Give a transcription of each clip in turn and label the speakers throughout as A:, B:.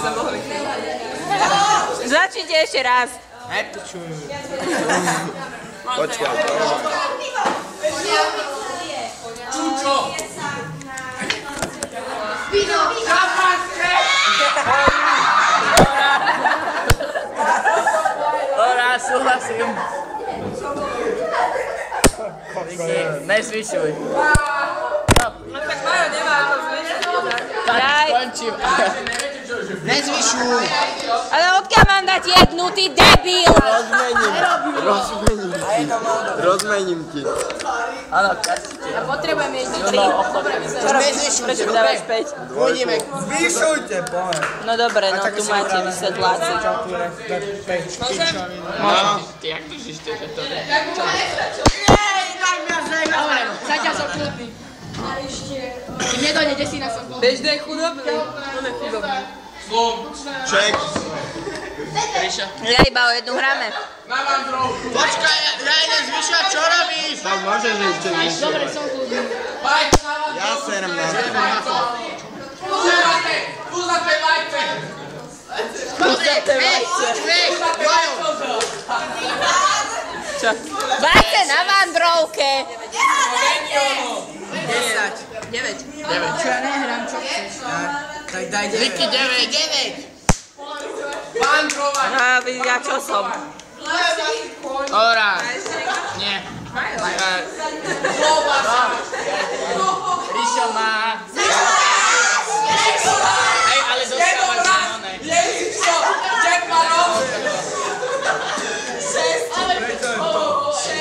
A: sme mohli.
B: Začnite ešte raz.
C: Počkaj.
A: Čučo!
D: Dobrá, súhlasím. Nezvyšuj.
A: No tak Majo nemá to zvyšiť.
D: Tak skončím.
C: Nezvyšuj.
B: Ale odkiaľ mám dať jednu, ty debil?
C: Rozmením ti.
D: Áno, kasíte.
B: Ja potrebujem jednu tri.
C: Nezvyšujte,
B: Prečo dávaš 5?
C: Uvidíme. Zvyšujte, poď.
B: No dobre, no tu máte vysvetláci.
D: Ty jak držíš to, že to ne?
E: Dobre, zaťa som kľudný. Keď nedojde desina som kľudný.
A: Bežde je chudobný. On je chudobný.
C: Ček.
D: Ríša.
B: Ja iba o jednu hráme.
C: Počkaj, ja idem zvyšovať, čo robíš? Tak môžeš ešte zvyšovať.
E: Dobre, som kľudný.
C: Ja serem na to.
A: Tu za tej lajce!
B: Čo? Bajte na vandrovke.
A: 10. 9.
E: Čo ja nehrám, čo chceš?
A: Tak daj 9.
D: Vicky 9.
A: Vandrovať!
B: A ja čo som?
D: Ora. Nie. Ríšo má. Hej, ale dostávaš sa onej.
A: Ježišo! Jack má rok!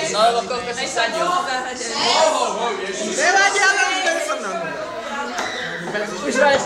D: No lebo koľko si sadil.
C: Nevadí, ale už ten som na mňa.
D: Už hraješ